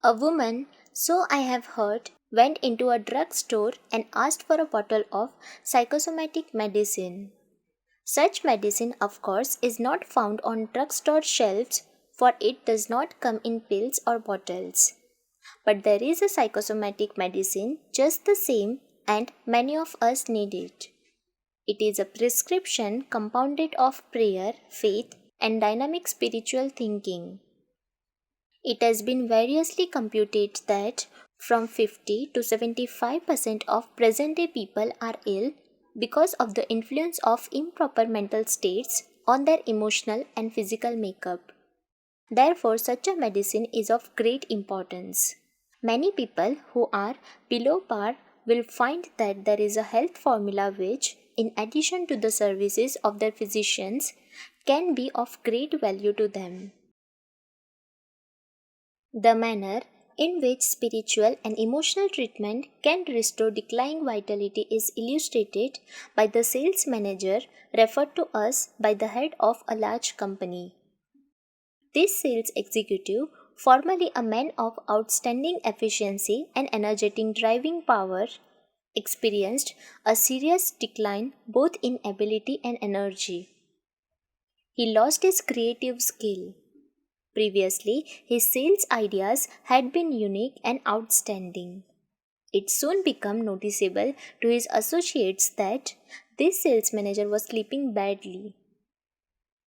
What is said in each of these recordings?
A woman, so I have heard, went into a drugstore and asked for a bottle of psychosomatic medicine. Such medicine, of course, is not found on drugstore shelves, for it does not come in pills or bottles. But there is a psychosomatic medicine just the same, and many of us need it. It is a prescription compounded of prayer, faith, and dynamic spiritual thinking. It has been variously computed that from 50 to 75% of present day people are ill because of the influence of improper mental states on their emotional and physical makeup. Therefore, such a medicine is of great importance. Many people who are below par will find that there is a health formula which, in addition to the services of their physicians, can be of great value to them. The manner in which spiritual and emotional treatment can restore declining vitality is illustrated by the sales manager referred to us by the head of a large company. This sales executive, formerly a man of outstanding efficiency and energetic driving power, experienced a serious decline both in ability and energy. He lost his creative skill. Previously, his sales ideas had been unique and outstanding. It soon became noticeable to his associates that this sales manager was sleeping badly.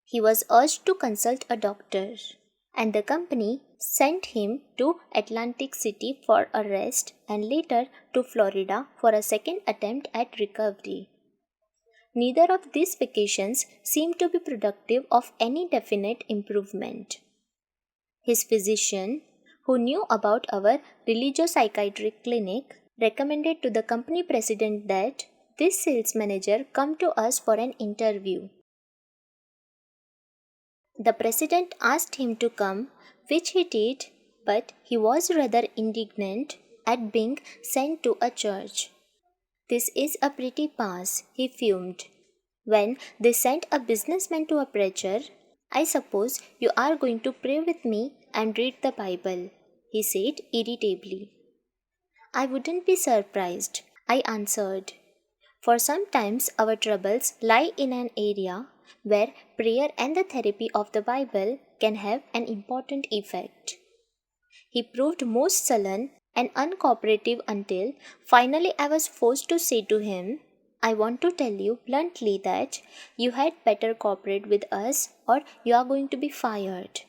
He was urged to consult a doctor, and the company sent him to Atlantic City for a rest and later to Florida for a second attempt at recovery. Neither of these vacations seemed to be productive of any definite improvement. His physician, who knew about our religio-psychiatric clinic, recommended to the company president that this sales manager come to us for an interview. The president asked him to come, which he did, but he was rather indignant at being sent to a church. "This is a pretty pass," he fumed. "When they sent a businessman to a preacher, I suppose you are going to pray with me and read the Bible," he said irritably. "I wouldn't be surprised," I answered, "for sometimes our troubles lie in an area where prayer and the therapy of the Bible can have an important effect." He proved most sullen and uncooperative until finally I was forced to say to him, "I want to tell you bluntly that you had better cooperate with us or you are going to be fired."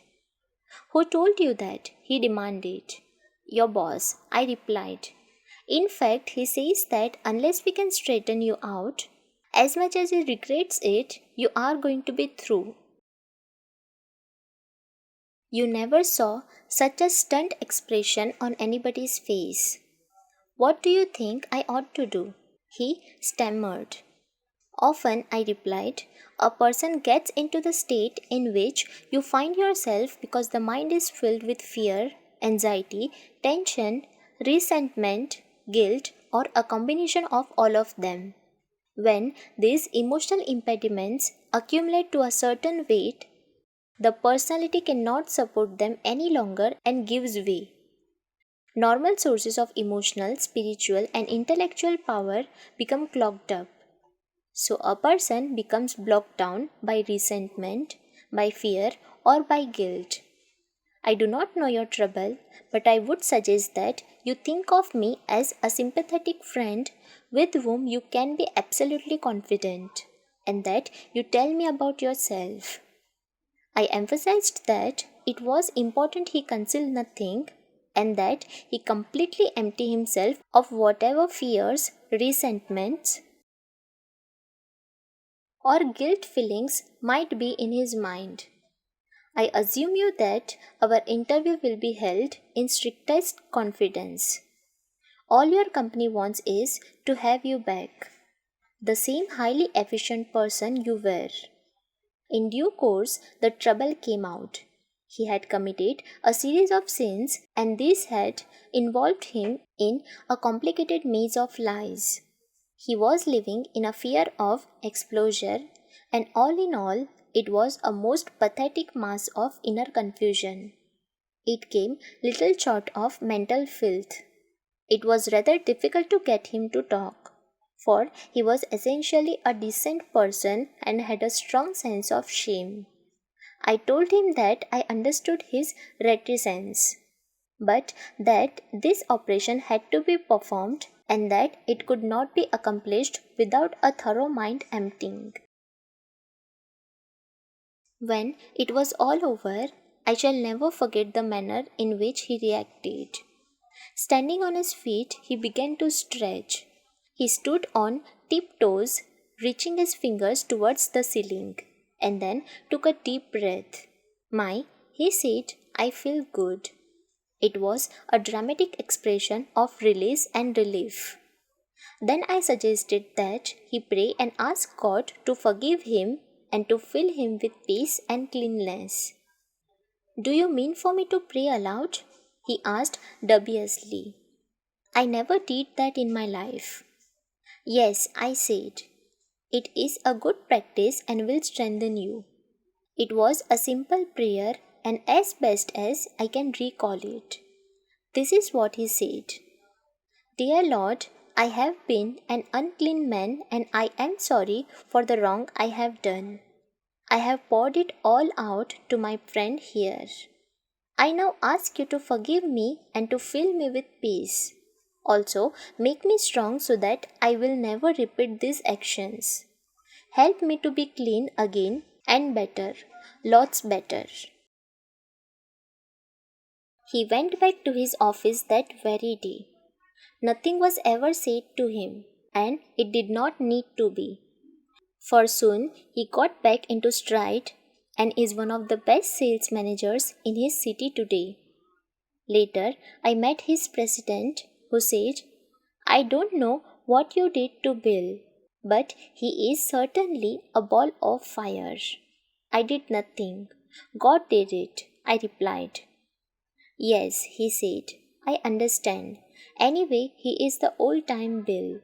"Who told you that?" he demanded. "Your boss," I replied. "In fact, he says that unless we can straighten you out, as much as he regrets it, you are going to be through." You never saw such a stunned expression on anybody's face. "What do you think I ought to do?" he stammered. "Often," I replied, "a person gets into the state in which you find yourself because the mind is filled with fear, anxiety, tension, resentment, guilt, or a combination of all of them. When these emotional impediments accumulate to a certain weight, the personality cannot support them any longer and gives way. Normal sources of emotional, spiritual, and intellectual power become clogged up. So a person becomes blocked down by resentment, by fear, or by guilt. I do not know your trouble, but I would suggest that you think of me as a sympathetic friend with whom you can be absolutely confident, and that you tell me about yourself." I emphasized that it was important he conceal nothing and that he completely empty himself of whatever fears, resentments, or guilt feelings might be in his mind. "I assume you that our interview will be held in strictest confidence. All your company wants is to have you back, the same highly efficient person you were." In due course, the trouble came out. He had committed a series of sins, and these had involved him in a complicated maze of lies. He was living in a fear of exposure, and all in all, it was a most pathetic mass of inner confusion. It came little short of mental filth. It was rather difficult to get him to talk, for he was essentially a decent person and had a strong sense of shame. I told him that I understood his reticence, but that this operation had to be performed and that it could not be accomplished without a thorough mind emptying. When it was all over, I shall never forget the manner in which he reacted. Standing on his feet, he began to stretch. He stood on tiptoes, reaching his fingers towards the ceiling, and then took a deep breath. He said, I feel good. It was a dramatic expression of release and relief. Then I suggested that he pray and ask God to forgive him and to fill him with peace and cleanness. Do you mean for me to pray aloud? He asked dubiously. I never did that in my life. Yes, I said. It is a good practice and will strengthen you. It was a simple prayer and as best as I can recall it. This is what he said. Dear Lord, I have been an unclean man and I am sorry for the wrong I have done. I have poured it all out to my friend here. I now ask you to forgive me and to fill me with peace. Also, make me strong so that I will never repeat these actions. Help me to be clean again and better, lots better. He went back to his office that very day. Nothing was ever said to him, and it did not need to be. For soon he got back into stride and is one of the best sales managers in his city today. Later, I met his president, who said, I don't know what you did to Bill, but he is certainly a ball of fire. I did nothing. God did it, I replied. Yes, he said, I understand. Anyway, he is the old-time Bill.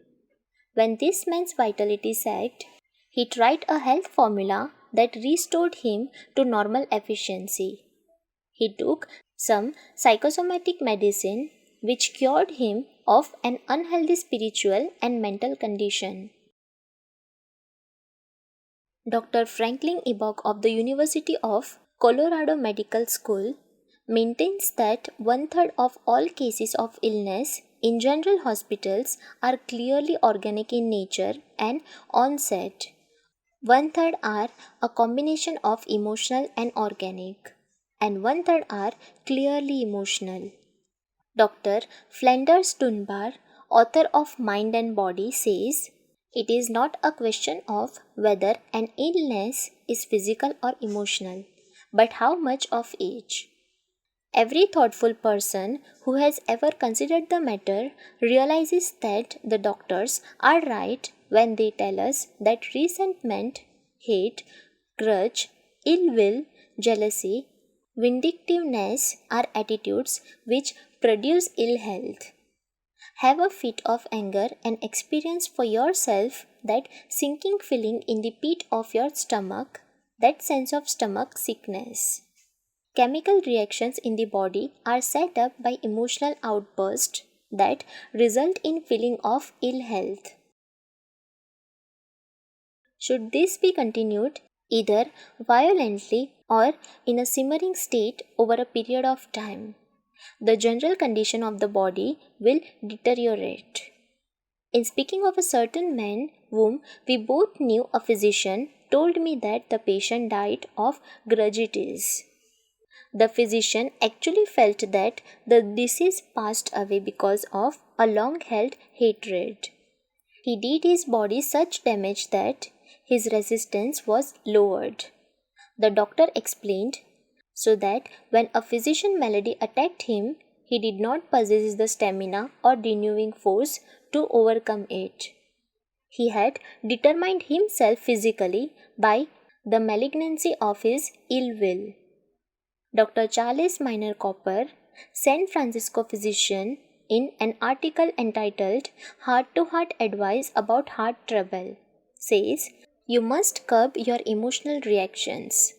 When this man's vitality sagged, he tried a health formula that restored him to normal efficiency. He took some psychosomatic medicine which cured him of an unhealthy spiritual and mental condition. Dr. Franklin Ibok of the University of Colorado Medical School maintains that one-third of all cases of illness in general hospitals are clearly organic in nature and onset. One-third are a combination of emotional and organic, and one-third are clearly emotional. Dr. Flanders Dunbar, author of Mind and Body, says, it is not a question of whether an illness is physical or emotional, but how much of each. Every thoughtful person who has ever considered the matter realizes that the doctors are right when they tell us that resentment, hate, grudge, ill will, jealousy, vindictiveness are attitudes which produce ill health. Have a fit of anger and experience for yourself that sinking feeling in the pit of your stomach, that sense of stomach sickness. Chemical reactions in the body are set up by emotional outbursts that result in feeling of ill health. Should this be continued, either violently or in a simmering state over a period of time, the general condition of the body will deteriorate. In speaking of a certain man whom we both knew, a physician told me that the patient died of grudgitis. The physician actually felt that the disease passed away because of a long-held hatred. He did his body such damage that his resistance was lowered. The doctor explained, so that when a physician malady attacked him, he did not possess the stamina or renewing force to overcome it. He had determined himself physically by the malignancy of his ill will. Dr. Charles Minor Cooper, San Francisco physician, in an article entitled Heart to Heart Advice About Heart Trouble, says, you must curb your emotional reactions.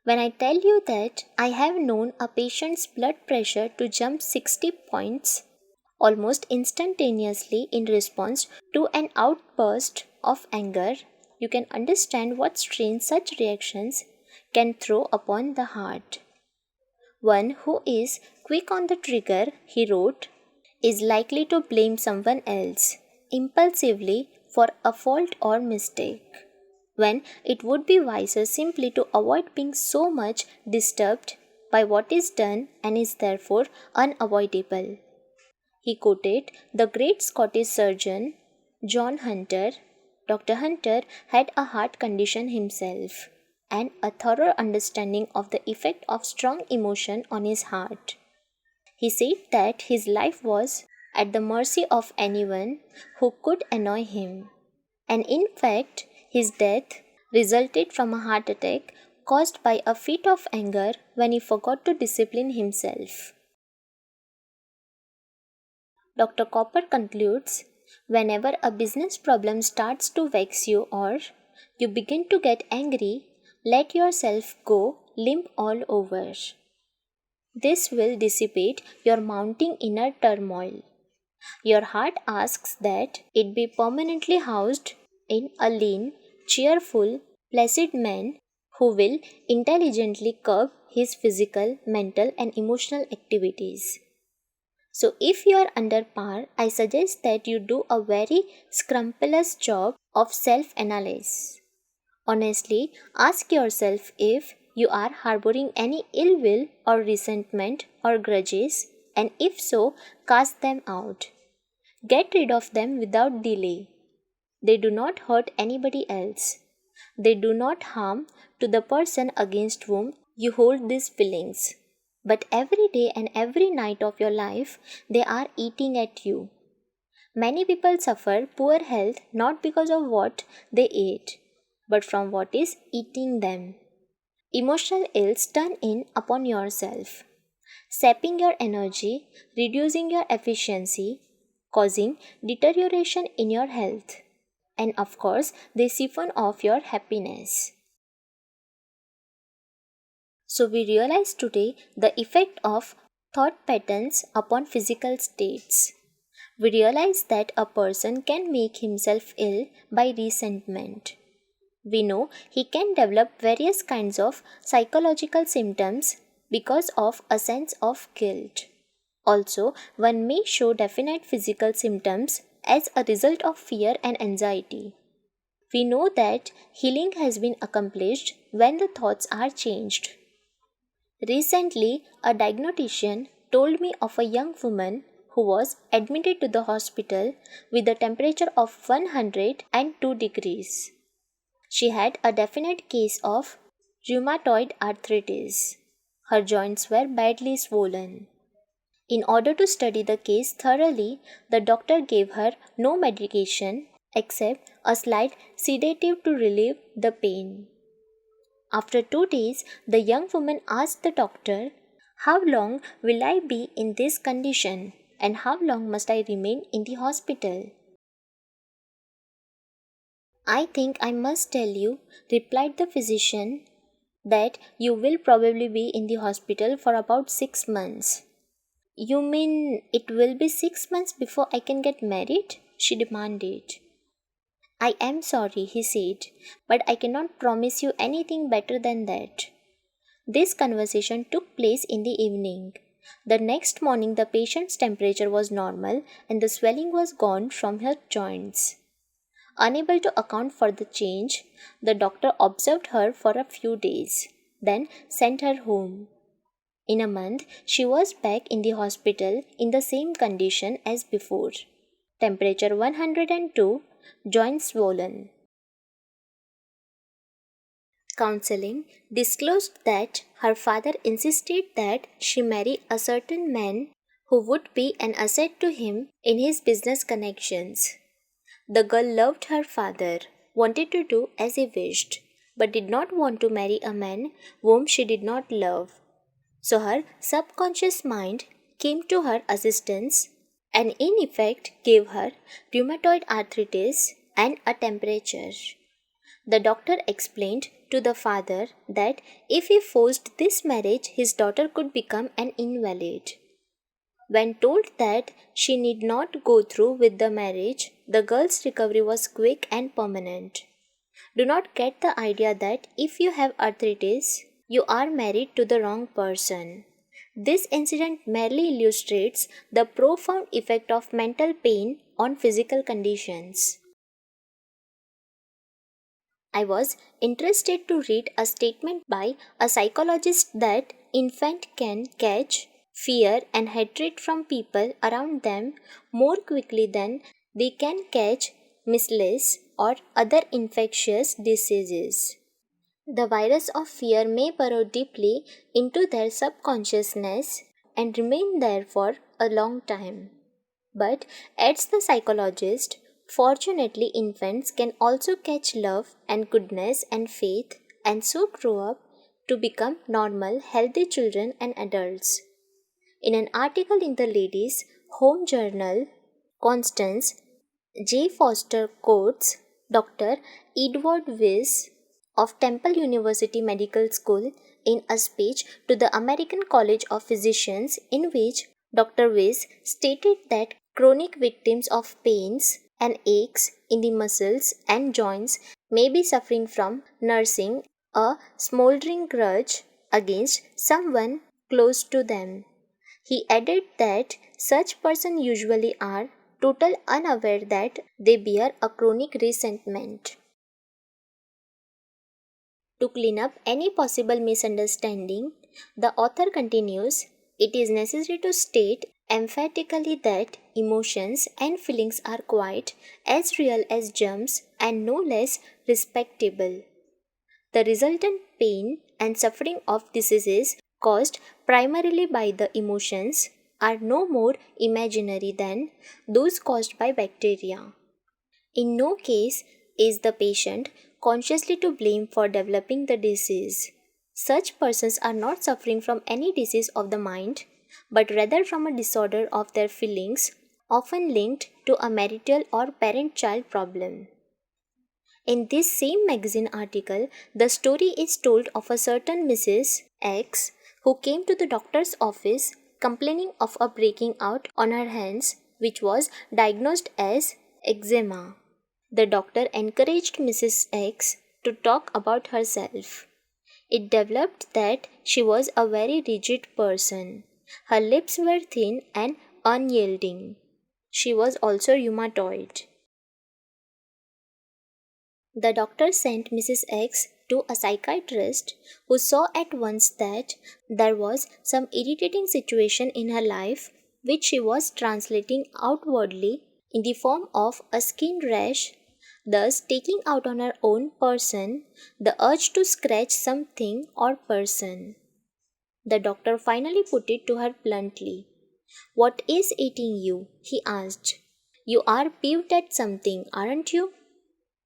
When I tell you that I have known a patient's blood pressure to jump 60 points almost instantaneously in response to an outburst of anger, you can understand what strain such reactions can throw upon the heart. One who is quick on the trigger, he wrote, is likely to blame someone else impulsively for a fault or mistake, when it would be wiser simply to avoid being so much disturbed by what is done and is therefore unavoidable. He quoted the great Scottish surgeon John Hunter. Dr. Hunter had a heart condition himself and a thorough understanding of the effect of strong emotion on his heart. He said that his life was at the mercy of anyone who could annoy him, and in fact, his death resulted from a heart attack caused by a fit of anger when he forgot to discipline himself. Dr. Copper concludes, whenever a business problem starts to vex you or you begin to get angry, let yourself go limp all over. This will dissipate your mounting inner turmoil. Your heart asks that it be permanently housed in a lean, cheerful, placid man who will intelligently curb his physical, mental, and emotional activities. So, if you are under par, I suggest that you do a very scrupulous job of self analysis. Honestly, ask yourself if you are harboring any ill will or resentment or grudges, and if so, cast them out. Get rid of them without delay. They do not hurt anybody else. They do not harm to the person against whom you hold these feelings. But every day and every night of your life, they are eating at you. Many people suffer poor health not because of what they ate, but from what is eating them. Emotional ills turn in upon yourself, sapping your energy, reducing your efficiency, causing deterioration in your health, and of course, they siphon off your happiness. So, we realize today the effect of thought patterns upon physical states. We realize that a person can make himself ill by resentment. We know he can develop various kinds of psychological symptoms because of a sense of guilt. Also, one may show definite physical symptoms as a result of fear and anxiety. We know that healing has been accomplished when the thoughts are changed. Recently, a diagnostician told me of a young woman who was admitted to the hospital with a temperature of 102 degrees. She had a definite case of rheumatoid arthritis. Her joints were badly swollen. In order to study the case thoroughly, the doctor gave her no medication except a slight sedative to relieve the pain. After 2 days, the young woman asked the doctor, "How long will I be in this condition, and how long must I remain in the hospital?" "I think I must tell you," replied the physician, "that you will probably be in the hospital for about 6 months. "You mean it will be 6 months before I can get married?" she demanded. "I am sorry," he said, "but I cannot promise you anything better than that." This conversation took place in the evening. The next morning, the patient's temperature was normal and the swelling was gone from her joints. Unable to account for the change, the doctor observed her for a few days, then sent her home. In a month, she was back in the hospital in the same condition as before. Temperature 102, joints swollen. Counseling disclosed that her father insisted that she marry a certain man who would be an asset to him in his business connections. The girl loved her father, wanted to do as he wished, but did not want to marry a man whom she did not love. So her subconscious mind came to her assistance and in effect gave her rheumatoid arthritis and a temperature. The doctor explained to the father that if he forced this marriage, his daughter could become an invalid. When told that she need not go through with the marriage, the girl's recovery was quick and permanent. Do not get the idea that if you have arthritis, you are married to the wrong person. This incident merely illustrates the profound effect of mental pain on physical conditions. I was interested to read a statement by a psychologist that infants can catch fear and hatred from people around them more quickly than they can catch measles or other infectious diseases. The virus of fear may burrow deeply into their subconsciousness and remain there for a long time. But, adds the psychologist, fortunately, infants can also catch love and goodness and faith and so grow up to become normal, healthy children and adults. In an article in the Ladies' Home Journal, Constance J. Foster quotes Dr. Edward Weiss of Temple University Medical School in a speech to the American College of Physicians, in which Dr. Weiss stated that chronic victims of pains and aches in the muscles and joints may be suffering from nursing a smoldering grudge against someone close to them. He added that such persons usually are total unaware that they bear a chronic resentment. To clean up any possible misunderstanding, the author continues, it is necessary to state emphatically that emotions and feelings are quite as real as germs and no less respectable. The resultant pain and suffering of diseases caused primarily by the emotions are no more imaginary than those caused by bacteria. In no case is the patient consciously to blame for developing the disease. Such persons are not suffering from any disease of the mind, but rather from a disorder of their feelings, often linked to a marital or parent-child problem. In this same magazine article, the story is told of a certain Mrs. X who came to the doctor's office complaining of a breaking out on her hands, which was diagnosed as eczema. The doctor encouraged Mrs. X to talk about herself. It developed that she was a very rigid person. Her lips were thin and unyielding. She was also rheumatoid. The doctor sent Mrs. X to a psychiatrist who saw at once that there was some irritating situation in her life which she was translating outwardly in the form of a skin rash, thus taking out on her own person the urge to scratch something or person. The doctor finally put it to her bluntly. What is eating you? He asked. You are peeved at something, aren't you?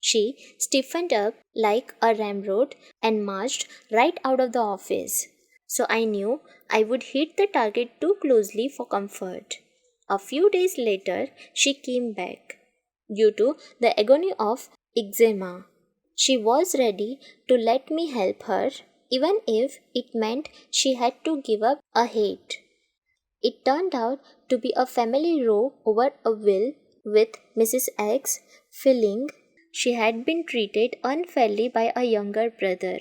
She stiffened up like a ramrod and marched right out of the office. So I knew I would hit the target too closely for comfort. A few days later, she came back. Due to the agony of eczema, she was ready to let me help her, even if it meant she had to give up a hate. It turned out to be a family row over a will with Mrs. X feeling she had been treated unfairly by a younger brother.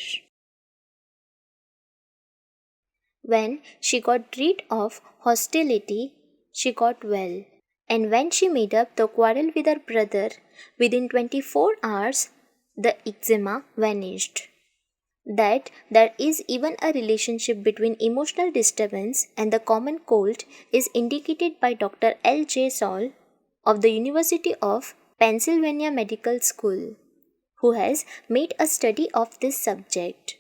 When she got rid of hostility, she got well. And when she made up the quarrel with her brother, within 24 hours, the eczema vanished. That there is even a relationship between emotional disturbance and the common cold is indicated by Dr. L. J. Saul of the University of Pennsylvania Medical School, who has made a study of this subject.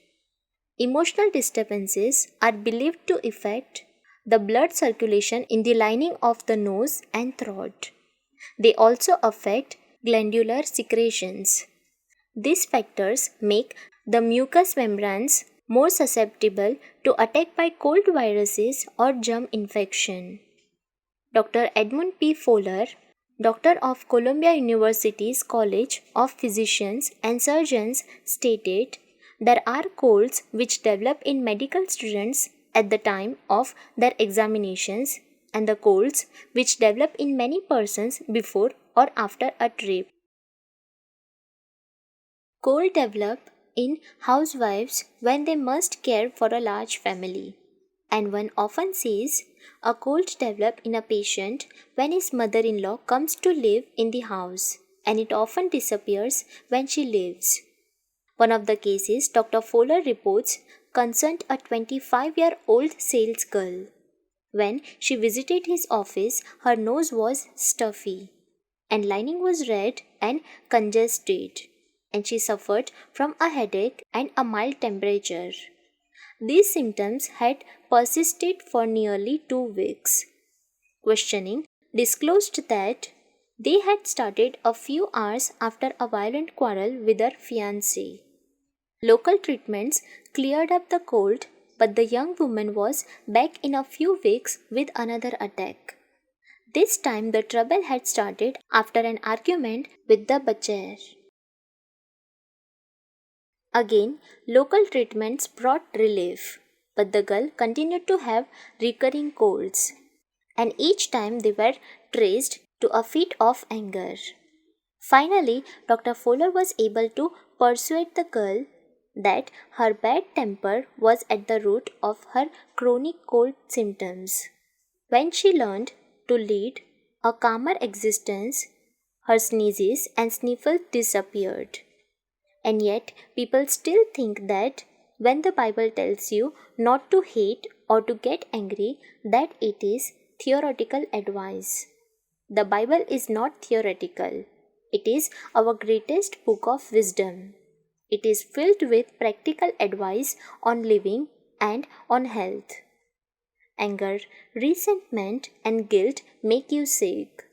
Emotional disturbances are believed to affect the blood circulation in the lining of the nose and throat. They also affect glandular secretions. These factors make the mucous membranes more susceptible to attack by cold viruses or germ infection. Dr. Edmund P. Fowler, doctor of Columbia University's College of Physicians and Surgeons, stated, There are colds which develop in medical students at the time of their examinations and the colds which develop in many persons before or after a trip. Cold develop in housewives when they must care for a large family. And one often sees a cold develop in a patient when his mother-in-law comes to live in the house, and it often disappears when she leaves. One of the cases Dr. Fowler reports concerned a 25-year-old sales girl. When she visited his office, her nose was stuffy, and lining was red and congested, and she suffered from a headache and a mild temperature. These symptoms had persisted for nearly 2 weeks. Questioning disclosed that they had started a few hours after a violent quarrel with her fiancé. Local treatments cleared up the cold, but the young woman was back in a few weeks with another attack. This time the trouble had started after an argument with the butcher. Again, local treatments brought relief, but the girl continued to have recurring colds, and each time they were traced to a fit of anger. Finally, Dr. Fowler was able to persuade the girl that her bad temper was at the root of her chronic cold symptoms. When she learned to lead a calmer existence, her sneezes and sniffles disappeared. And yet, people still think that when the Bible tells you not to hate or to get angry, that it is theoretical advice. The Bible is not theoretical. It is our greatest book of wisdom. It is filled with practical advice on living and on health. Anger, resentment, and guilt make you sick.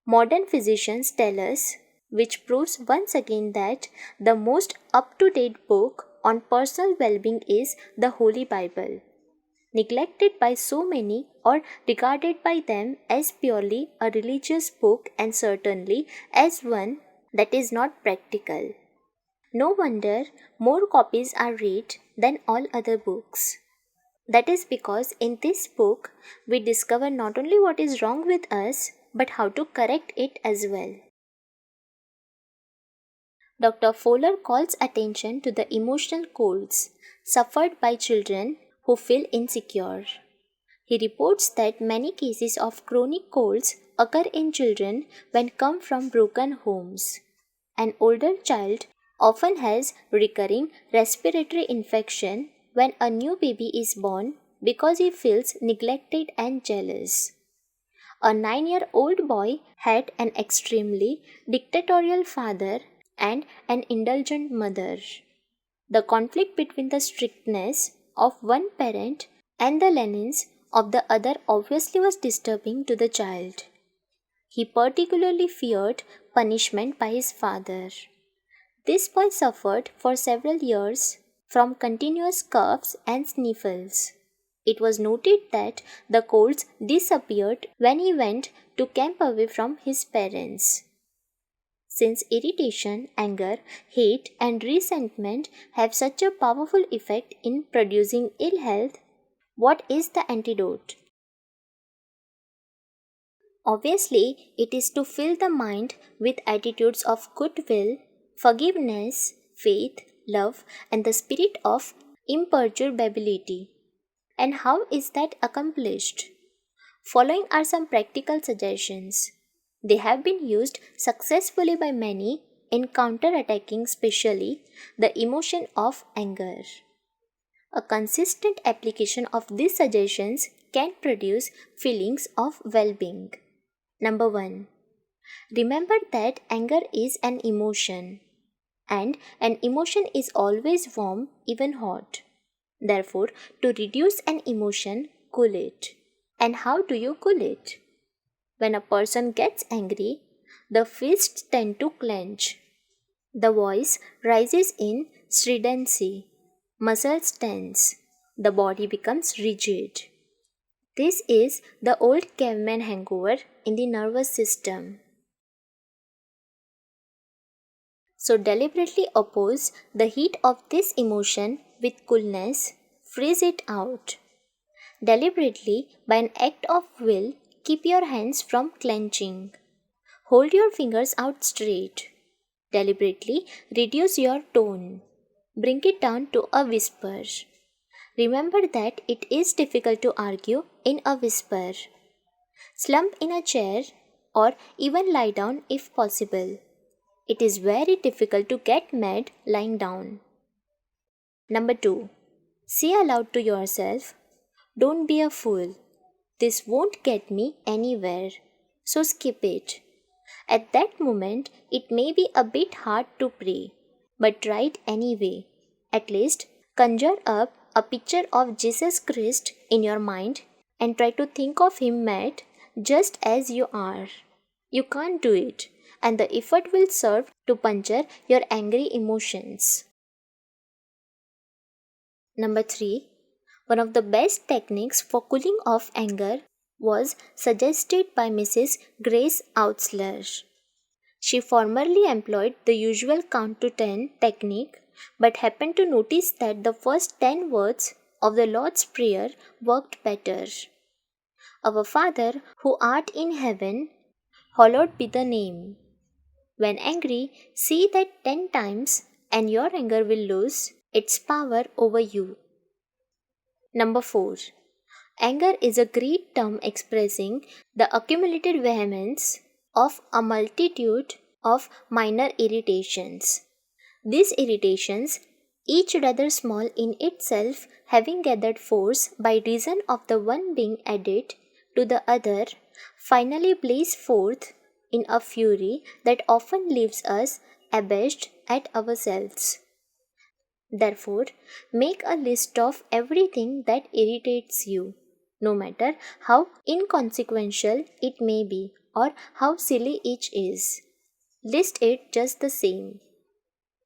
Modern physicians tell us, which proves once again that the most up-to-date book on personal well-being is the Holy Bible, neglected by so many or regarded by them as purely a religious book and certainly as one that is not practical. No wonder more copies are read than all other books. That is because in this book we discover not only what is wrong with us but how to correct it as well. Dr. Fowler calls attention to the emotional colds suffered by children who feel insecure. He reports that many cases of chronic colds occur in children when come from broken homes. An older child often has recurring respiratory infection when a new baby is born because he feels neglected and jealous. A 9-year-old boy had an extremely dictatorial father and an indulgent mother. The conflict between the strictness of one parent and the lenient of the other obviously was disturbing to the child. He particularly feared punishment by his father. This boy suffered for several years from continuous coughs and sniffles. It was noted that the colds disappeared when he went to camp away from his parents. Since irritation, anger, hate, and resentment have such a powerful effect in producing ill health, what is the antidote? Obviously, it is to fill the mind with attitudes of goodwill, forgiveness, faith, love, and the spirit of imperturbability. And how is that accomplished? Following are some practical suggestions. They have been used successfully by many in counterattacking, especially the emotion of anger. A consistent application of these suggestions can produce feelings of well-being. Number 1. Remember that anger is an emotion, and an emotion is always warm, even hot. Therefore, to reduce an emotion, cool it. And how do you cool it? When a person gets angry, the fists tend to clench. The voice rises in stridency. Muscles tense. The body becomes rigid. This is the old caveman hangover in the nervous system. So deliberately oppose the heat of this emotion with coolness, freeze it out. Deliberately, by an act of will, keep your hands from clenching. Hold your fingers out straight. Deliberately reduce your tone. Bring it down to a whisper. Remember that it is difficult to argue in a whisper. Slump in a chair or even lie down if possible. It is very difficult to get mad lying down. Number 2. Say aloud to yourself, "Don't be a fool. This won't get me anywhere, so skip it." At that moment, it may be a bit hard to pray, but try it anyway. At least, conjure up a picture of Jesus Christ in your mind and try to think of Him mad just as you are. You can't do it, and the effort will serve to puncture your angry emotions. Number 3. One of the best techniques for cooling off anger was suggested by Mrs. Grace Outsler. She formerly employed the usual count to 10 technique, but happened to notice that the first 10 words of the Lord's Prayer worked better. Our Father, who art in heaven, hallowed be the name. When angry, say that 10 times and your anger will lose its power over you. Number 4. Anger is a great term expressing the accumulated vehemence of a multitude of minor irritations. These irritations, each rather small in itself, having gathered force by reason of the one being added to the other, finally blaze forth in a fury that often leaves us abashed at ourselves. Therefore, make a list of everything that irritates you, no matter how inconsequential it may be or how silly each is. List it just the same.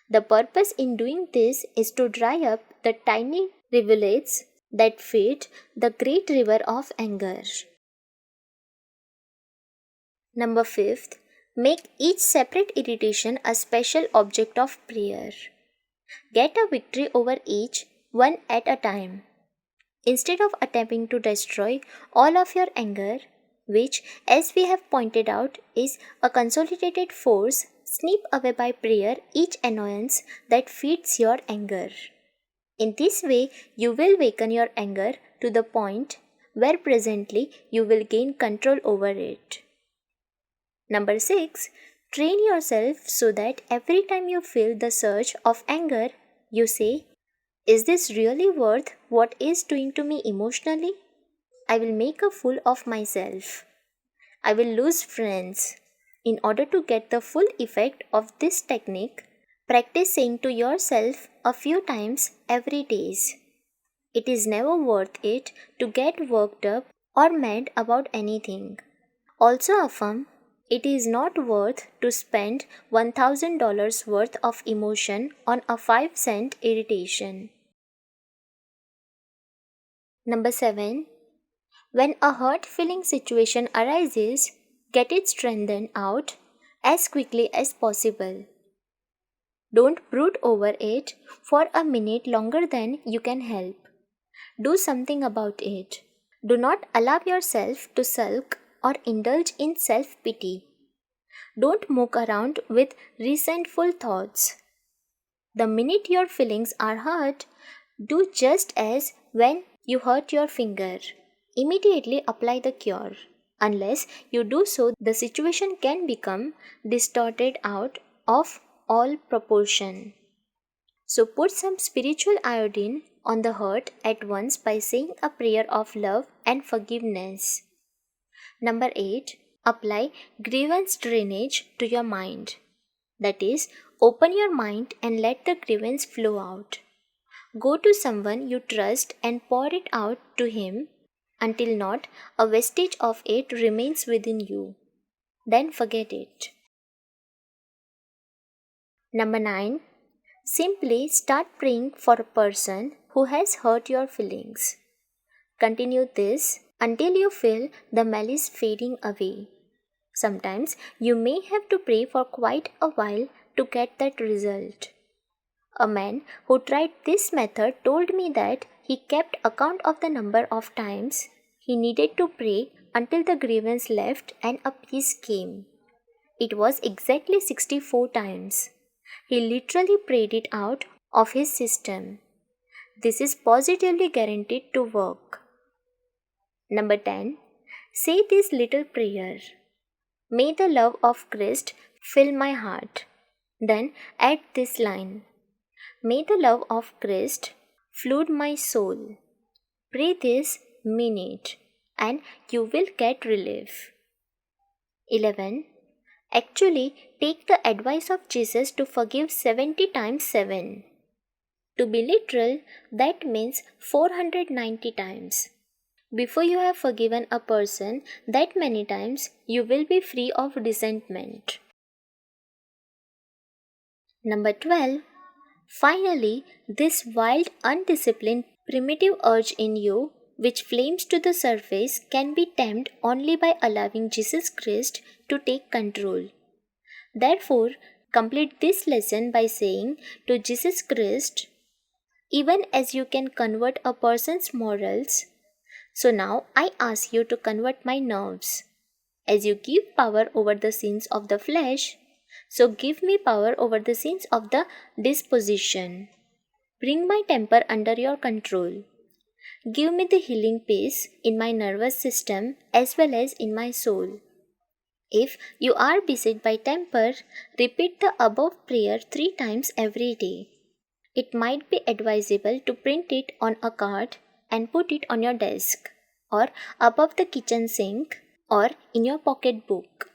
The purpose in doing this is to dry up the tiny rivulets that feed the great river of anger. Number 5. Make each separate irritation a special object of prayer. Get a victory over each, one at a time. Instead of attempting to destroy all of your anger, which, as we have pointed out, is a consolidated force, snip away by prayer each annoyance that feeds your anger. In this way, you will waken your anger to the point where presently you will gain control over it. Number 6. Train yourself so that every time you feel the surge of anger, you say, "Is this really worth what is doing to me emotionally? I will make a fool of myself. I will lose friends." In order to get the full effect of this technique, practice saying to yourself a few times every day, "It is never worth it to get worked up or mad about anything." Also affirm, "It is not worth to spend $1,000 worth of emotion on a 5-cent irritation." Number 7. When a hurt-feeling situation arises, get it straightened out as quickly as possible. Don't brood over it for a minute longer than you can help. Do something about it. Do not allow yourself to sulk or indulge in self-pity. Don't moke around with resentful thoughts. The minute your feelings are hurt, do just as when you hurt your finger. Immediately apply the cure. Unless you do so, the situation can become distorted out of all proportion. So put some spiritual iodine on the hurt at once by saying a prayer of love and forgiveness. Number 8. Apply grievance drainage to your mind. That is, open your mind and let the grievance flow out. Go to someone you trust and pour it out to him until not a vestige of it remains within you. Then forget it. Number 9. Simply start praying for a person who has hurt your feelings. Continue this until you feel the malice fading away. Sometimes you may have to pray for quite a while to get that result. A man who tried this method told me that he kept account of the number of times he needed to pray until the grievance left and a peace came. It was exactly 64 times. He literally prayed it out of his system. This is positively guaranteed to work. Number 10. Say this little prayer. May the love of Christ fill my heart. Then add this line. May the love of Christ flood my soul. Pray this, mean it, and you will get relief. 11. Actually, take the advice of Jesus to forgive 70 times 7. To be literal, that means 490 times. Before you have forgiven a person that many times, you will be free of resentment. Number 12. Finally, this wild, undisciplined, primitive urge in you, which flames to the surface, can be tamed only by allowing Jesus Christ to take control. Therefore, complete this lesson by saying to Jesus Christ, even as you can convert a person's morals, so now I ask you to convert my nerves. As you give power over the sins of the flesh, so give me power over the sins of the disposition. Bring my temper under your control. Give me the healing peace in my nervous system as well as in my soul. If you are beset by temper, repeat the above prayer 3 times every day. It might be advisable to print it on a card and put it on your desk, or above the kitchen sink, or in your pocketbook.